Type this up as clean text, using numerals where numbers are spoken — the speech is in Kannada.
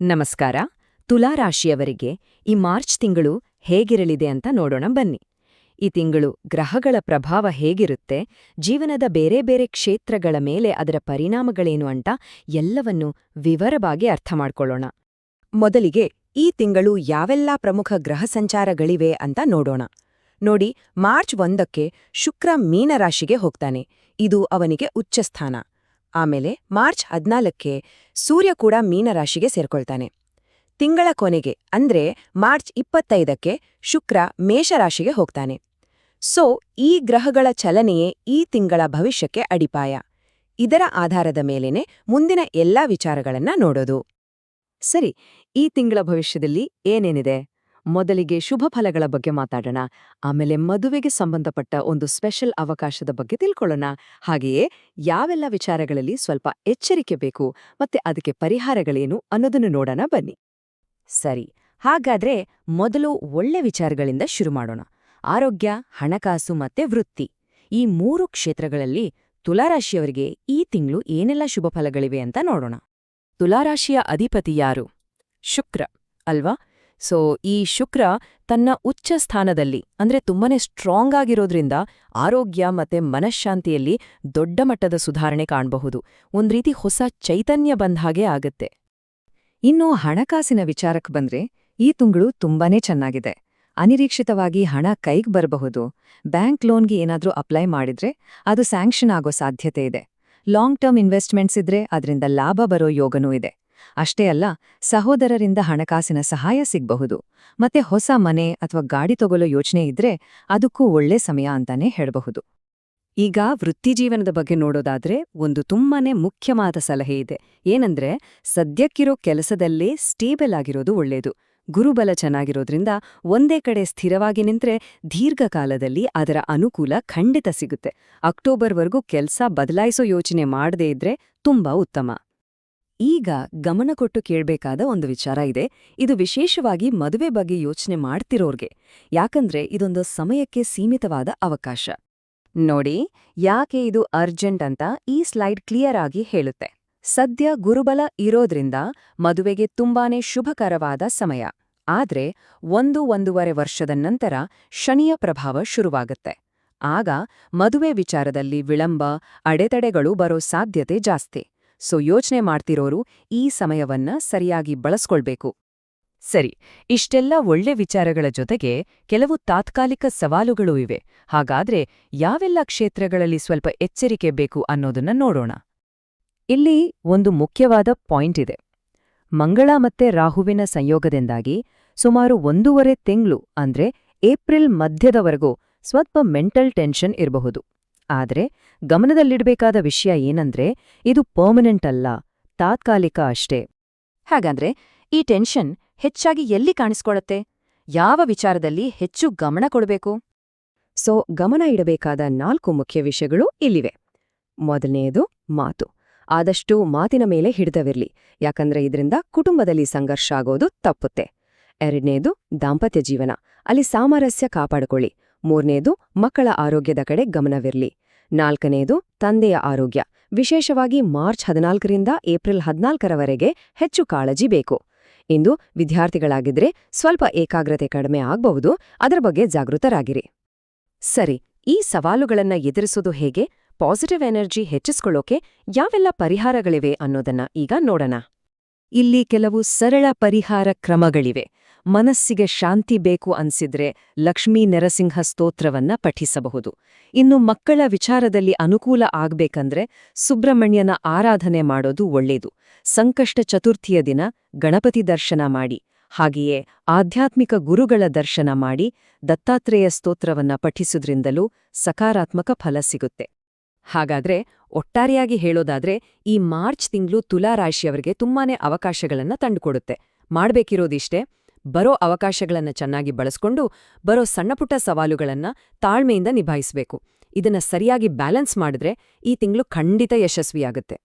ನಮಸ್ಕಾರ. ತುಲಾರಾಶಿಯವರಿಗೆ ಈ ಮಾರ್ಚ್ ತಿಂಗಳು ಹೇಗಿರಲಿದೆ ಅಂತ ನೋಡೋಣ ಬನ್ನಿ. ಈ ತಿಂಗಳು ಗ್ರಹಗಳ ಪ್ರಭಾವ ಹೇಗಿರುತ್ತೆ, ಜೀವನದ ಬೇರೆ ಬೇರೆ ಕ್ಷೇತ್ರಗಳ ಮೇಲೆ ಅದರ ಪರಿಣಾಮಗಳೇನು ಅಂತ ಎಲ್ಲವನ್ನೂ ವಿವರವಾಗಿ ಅರ್ಥ ಮಾಡ್ಕೊಳ್ಳೋಣ. ಮೊದಲಿಗೆ ಈ ತಿಂಗಳು ಯಾವೆಲ್ಲ ಪ್ರಮುಖ ಗ್ರಹ ಸಂಚಾರಗಳಿವೆ ಅಂತ ನೋಡೋಣ. ನೋಡಿ, ಮಾರ್ಚ್ 1ಕ್ಕೆ ಶುಕ್ರ ಮೀನರಾಶಿಗೆ ಹೋಗ್ತಾನೆ. ಇದು ಅವನಿಗೆ ಉಚ್ಚಸ್ಥಾನ. ಆಮೇಲೆ ಮಾರ್ಚ್ 14ಕ್ಕೆ ಸೂರ್ಯ ಕೂಡ ಮೀನರಾಶಿಗೆ ಸೇರ್ಕೊಳ್ತಾನೆ. ತಿಂಗಳ ಕೊನೆಗೆ ಅಂದ್ರೆ ಮಾರ್ಚ್ 25ಕ್ಕೆ ಶುಕ್ರ ಮೇಷರಾಶಿಗೆ ಹೋಗ್ತಾನೆ. ಈ ಗ್ರಹಗಳ ಚಲನೆಯೇ ಈ ತಿಂಗಳ ಭವಿಷ್ಯಕ್ಕೆ ಅಡಿಪಾಯ. ಇದರ ಆಧಾರದ ಮೇಲೇನೆ ಮುಂದಿನ ಎಲ್ಲಾ ವಿಚಾರಗಳನ್ನ ನೋಡೋದು. ಸರಿ, ಈ ತಿಂಗಳ ಭವಿಷ್ಯದಲ್ಲಿ ಏನೇನಿದೆ? ಮೊದಲಿಗೆ ಶುಭ ಫಲಗಳ ಬಗ್ಗೆ ಮಾತಾಡೋಣ. ಆಮೇಲೆ ಮದುವೆಗೆ ಸಂಬಂಧಪಟ್ಟ ಒಂದು ಸ್ಪೆಷಲ್ ಅವಕಾಶದ ಬಗ್ಗೆ ತಿಳ್ಕೊಳ್ಳೋಣ. ಹಾಗೆಯೇ ಯಾವೆಲ್ಲ ವಿಚಾರಗಳಲ್ಲಿ ಸ್ವಲ್ಪ ಎಚ್ಚರಿಕೆ ಬೇಕು ಮತ್ತೆ ಅದಕ್ಕೆ ಪರಿಹಾರಗಳೇನು ಅನ್ನೋದನ್ನು ನೋಡೋಣ ಬನ್ನಿ. ಸರಿ, ಹಾಗಾದ್ರೆ ಮೊದಲು ಒಳ್ಳೆ ವಿಚಾರಗಳಿಂದ ಶುರು ಮಾಡೋಣ. ಆರೋಗ್ಯ, ಹಣಕಾಸು ಮತ್ತೆ ವೃತ್ತಿ, ಈ 3 ಕ್ಷೇತ್ರಗಳಲ್ಲಿ ತುಲಾರಾಶಿಯವರಿಗೆ ಈ ತಿಂಗಳು ಏನೆಲ್ಲ ಶುಭ ಫಲಗಳಿವೆ ಅಂತ ನೋಡೋಣ. ತುಲಾರಾಶಿಯ ಅಧಿಪತಿ ಯಾರು? ಶುಕ್ರ ಅಲ್ವಾ? ಈ ಶುಕ್ರ ತನ್ನ ಉಚ್ಚ ಸ್ಥಾನದಲ್ಲಿ ಅಂದ್ರೆ ತುಂಬಾನೇ ಸ್ಟ್ರಾಂಗ್ ಆಗಿರೋದ್ರಿಂದ ಆರೋಗ್ಯ ಮತ್ತೆ ಮನಃಶಾಂತಿಯಲ್ಲಿ ದೊಡ್ಡ ಮಟ್ಟದ ಸುಧಾರಣೆ ಕಾಣಬಹುದು. ಒಂದ್ ರೀತಿ ಹೊಸ ಚೈತನ್ಯ ಬಂದ ಹಾಗೆ ಆಗತ್ತೆ. ಇನ್ನು ಹಣಕಾಸಿನ ವಿಚಾರಕ್ಕೆ ಬಂದ್ರೆ ಈ ತಿಂಗಳು ತುಂಬಾನೇ ಚೆನ್ನಾಗಿದೆ. ಅನಿರೀಕ್ಷಿತವಾಗಿ ಹಣ ಕೈಗೆ ಬರಬಹುದು. ಬ್ಯಾಂಕ್ ಲೋನ್ಗೆ ಏನಾದ್ರೂ ಅಪ್ಲೈ ಮಾಡಿದ್ರೆ ಅದು ಸ್ಯಾಂಕ್ಷನ್ ಆಗೋ ಸಾಧ್ಯತೆ ಇದೆ. ಲಾಂಗ್ ಟರ್ಮ್ ಇನ್ವೆಸ್ಟ್ಮೆಂಟ್ಸ್ ಇದ್ರೆ ಅದರಿಂದ ಲಾಭ ಬರೋ ಯೋಗನೂ ಇದೆ. ಅಷ್ಟೇ ಅಲ್ಲ, ಸಹೋದರರಿಂದ ಹಣಕಾಸಿನ ಸಹಾಯ ಸಿಗಬಹುದು. ಮತ್ತೆ ಹೊಸ ಮನೆ ಅಥವಾ ಗಾಡಿ ತಗೊಳ್ಳೋ ಯೋಚನೆ ಇದ್ರೆ ಅದಕ್ಕೂ ಒಳ್ಳೆ ಸಮಯ ಅಂತಾನೆ ಹೇಳಬಹುದು. ಈಗ ವೃತ್ತಿಜೀವನದ ಬಗ್ಗೆ ನೋಡೋದಾದ್ರೆ ಒಂದು ತುಂಬಾನೇ ಮುಖ್ಯವಾದ ಸಲಹೆ ಇದೆ. ಏನಂದ್ರೆ, ಸದ್ಯಕ್ಕಿರೋ ಕೆಲಸದಲ್ಲೇ ಸ್ಟೇಬಲ್ ಆಗಿರೋದು ಒಳ್ಳೆಯದು. ಗುರುಬಲ ಚೆನ್ನಾಗಿರೋದ್ರಿಂದ ಒಂದೇ ಕಡೆ ಸ್ಥಿರವಾಗಿ ನಿಂತ್ರೆ ದೀರ್ಘಕಾಲದಲ್ಲಿ ಅದರ ಅನುಕೂಲ ಖಂಡಿತ ಸಿಗುತ್ತೆ. ಅಕ್ಟೋಬರ್ವರೆಗೂ ಕೆಲಸ ಬದಲಾಯಿಸೋ ಯೋಚನೆ ಮಾಡದೇ ಇದ್ರೆ ತುಂಬಾ ಉತ್ತಮ. ಈಗ ಗಮನ ಕೊಟ್ಟು ಕೇಳ್ಬೇಕಾದ ಒಂದು ವಿಚಾರ ಇದೆ. ಇದು ವಿಶೇಷವಾಗಿ ಮದುವೆ ಬಗ್ಗೆ ಯೋಚನೆ ಮಾಡ್ತಿರೋರ್ಗೆ. ಯಾಕಂದ್ರೆ ಇದೊಂದು ಸಮಯಕ್ಕೆ ಸೀಮಿತವಾದ ಅವಕಾಶ. ನೋಡಿ, ಯಾಕೆ ಇದು ಅರ್ಜೆಂಟ್ ಅಂತ ಈ ಸ್ಲೈಡ್ ಕ್ಲಿಯರ್ ಆಗಿ ಹೇಳುತ್ತೆ. ಸದ್ಯ ಗುರುಬಲ ಇರೋದ್ರಿಂದ ಮದುವೆಗೆ ತುಂಬಾನೇ ಶುಭಕರವಾದ ಸಮಯ. ಆದ್ರೆ 1-1.5 ವರ್ಷದ ನಂತರ ಶನಿಯ ಪ್ರಭಾವ ಶುರುವಾಗುತ್ತೆ. ಆಗ ಮದುವೆ ವಿಚಾರದಲ್ಲಿ ವಿಳಂಬ, ಅಡೆತಡೆಗಳು ಬರೋ ಸಾಧ್ಯತೆ ಜಾಸ್ತಿ. ಯೋಚನೆ ಮಾಡ್ತಿರೋರು ಈ ಸಮಯವನ್ನ ಸರಿಯಾಗಿ ಬಳಸ್ಕೊಳ್ಬೇಕು. ಸರಿ, ಇಷ್ಟೆಲ್ಲ ಒಳ್ಳೆ ವಿಚಾರಗಳ ಜೊತೆಗೆ ಕೆಲವು ತಾತ್ಕಾಲಿಕ ಸವಾಲುಗಳೂ ಇವೆ. ಹಾಗಾದ್ರೆ ಯಾವೆಲ್ಲ ಕ್ಷೇತ್ರಗಳಲ್ಲಿ ಸ್ವಲ್ಪ ಎಚ್ಚರಿಕೆ ಬೇಕು ಅನ್ನೋದನ್ನ ನೋಡೋಣ. ಇಲ್ಲಿ ಒಂದು ಮುಖ್ಯವಾದ ಪಾಯಿಂಟ್ ಇದೆ. ಮಂಗಳ ಮತ್ತೆ ರಾಹುವಿನ ಸಂಯೋಗದಿಂದಾಗಿ ಸುಮಾರು 1.5 ತಿಂಗಳು ಅಂದ್ರೆ ಏಪ್ರಿಲ್ ಮಧ್ಯದವರೆಗೂ ಸ್ವಲ್ಪ ಮೆಂಟಲ್ ಟೆನ್ಷನ್ ಇರಬಹುದು. ಆದ್ರೆ ಗಮನದಲ್ಲಿಡಬೇಕಾದ ವಿಷಯ ಏನಂದ್ರೆ, ಇದು ಪರ್ಮನೆಂಟ್ ಅಲ್ಲ, ತಾತ್ಕಾಲಿಕ ಅಷ್ಟೇ. ಹಾಗಾದ್ರೆ ಈ ಟೆನ್ಷನ್ ಹೆಚ್ಚಾಗಿ ಎಲ್ಲಿ ಕಾಣಿಸ್ಕೊಳ್ಳುತ್ತೆ? ಯಾವ ವಿಚಾರದಲ್ಲಿ ಹೆಚ್ಚು ಗಮನ ಕೊಡಬೇಕು? ಗಮನ ಇಡಬೇಕಾದ 4 ಮುಖ್ಯ ವಿಷಯಗಳು ಇಲ್ಲಿವೆ. ಮೊದಲನೆಯದು ಮಾತು. ಆದಷ್ಟು ಮಾತಿನ ಮೇಲೆ ಹಿಡಿತವಿರ್ಲಿ, ಯಾಕಂದ್ರೆ ಇದರಿಂದ ಕುಟುಂಬದಲ್ಲಿ ಸಂಘರ್ಷ ಆಗೋದು ತಪ್ಪುತ್ತೆ. ಎರಡನೇದು ದಾಂಪತ್ಯ ಜೀವನ, ಅಲ್ಲಿ ಸಾಮರಸ್ಯ ಕಾಪಾಡಿಕೊಳ್ಳಿ. ಮೂರನೇದು ಮಕ್ಕಳ ಆರೋಗ್ಯದ ಕಡೆ ಗಮನವಿರ್ಲಿ. ನಾಲ್ಕನೇದು ತಂದೆಯ ಆರೋಗ್ಯ, ವಿಶೇಷವಾಗಿ ಮಾರ್ಚ್ 14ರಿಂದ ಏಪ್ರಿಲ್ 14ರವರೆಗೆ ಹೆಚ್ಚು ಕಾಳಜಿ ಬೇಕು. ಇಂದು ವಿದ್ಯಾರ್ಥಿಗಳಾಗಿದ್ರೆ ಸ್ವಲ್ಪ ಏಕಾಗ್ರತೆ ಕಡಿಮೆ ಆಗಬಹುದು, ಅದರ ಬಗ್ಗೆ ಜಾಗೃತರಾಗಿರಿ. ಸರಿ, ಈ ಸವಾಲುಗಳನ್ನ ಎದುರಿಸೋದು ಹೇಗೆ? ಪಾಸಿಟಿವ್ ಎನರ್ಜಿ ಹೆಚ್ಚಿಸ್ಕೊಳ್ಳೋಕೆ ಯಾವೆಲ್ಲ ಪರಿಹಾರಗಳಿವೆ ಅನ್ನೋದನ್ನ ಈಗ ನೋಡೋಣ. ಇಲ್ಲಿ ಕೆಲವು ಸರಳ ಪರಿಹಾರ ಕ್ರಮಗಳಿವೆ. ಮನಸ್ಸಿಗೆ ಶಾಂತಿ ಬೇಕು ಅನ್ಸಿದ್ರೆ ಲಕ್ಷ್ಮೀ ನರಸಿಂಹ ಸ್ತೋತ್ರವನ್ನ ಪಠಿಸಬಹುದು. ಇನ್ನು ಮಕ್ಕಳ ವಿಚಾರದಲ್ಲಿ ಅನುಕೂಲ ಆಗ್ಬೇಕಂದ್ರೆ ಸುಬ್ರಹ್ಮಣ್ಯನ ಆರಾಧನೆ ಮಾಡೋದು ಒಳ್ಳೇದು. ಸಂಕಷ್ಟ ಚತುರ್ಥಿಯ ದಿನ ಗಣಪತಿ ದರ್ಶನ ಮಾಡಿ, ಹಾಗೆಯೇ ಆಧ್ಯಾತ್ಮಿಕ ಗುರುಗಳ ದರ್ಶನ ಮಾಡಿ ದತ್ತಾತ್ರೇಯ ಸ್ತೋತ್ರವನ್ನ ಪಠಿಸುವುದ್ರಿಂದಲೂ ಸಕಾರಾತ್ಮಕ ಫಲ ಸಿಗುತ್ತೆ. ಹಾಗಾದ್ರೆ ಒಟ್ಟಾರೆಯಾಗಿ ಹೇಳೋದಾದ್ರೆ ಈ ಮಾರ್ಚ್ ತಿಂಗಳು ತುಲಾರಾಶಿಯವರಿಗೆ ತುಂಬಾನೇ ಅವಕಾಶಗಳನ್ನ ತಂದುಕೊಡುತ್ತೆ. ಮಾಡ್ಬೇಕಿರೋದಿಷ್ಟೇ, ಬರೋ ಅವಕಾಶಗಳನ್ನ ಚೆನ್ನಾಗಿ ಬಳಸ್ಕೊಂಡು ಬರೋ ಸಣ್ಣಪುಟ್ಟ ಸವಾಲುಗಳನ್ನ ತಾಳ್ಮೆಯಿಂದ ನಿಭಾಯಿಸಬೇಕು. ಇದನ್ನ ಸರಿಯಾಗಿ ಬ್ಯಾಲೆನ್ಸ್ ಮಾಡಿದ್ರೆ ಈ ತಿಂಗಳು ಖಂಡಿತ ಯಶಸ್ವಿಯಾಗುತ್ತೆ.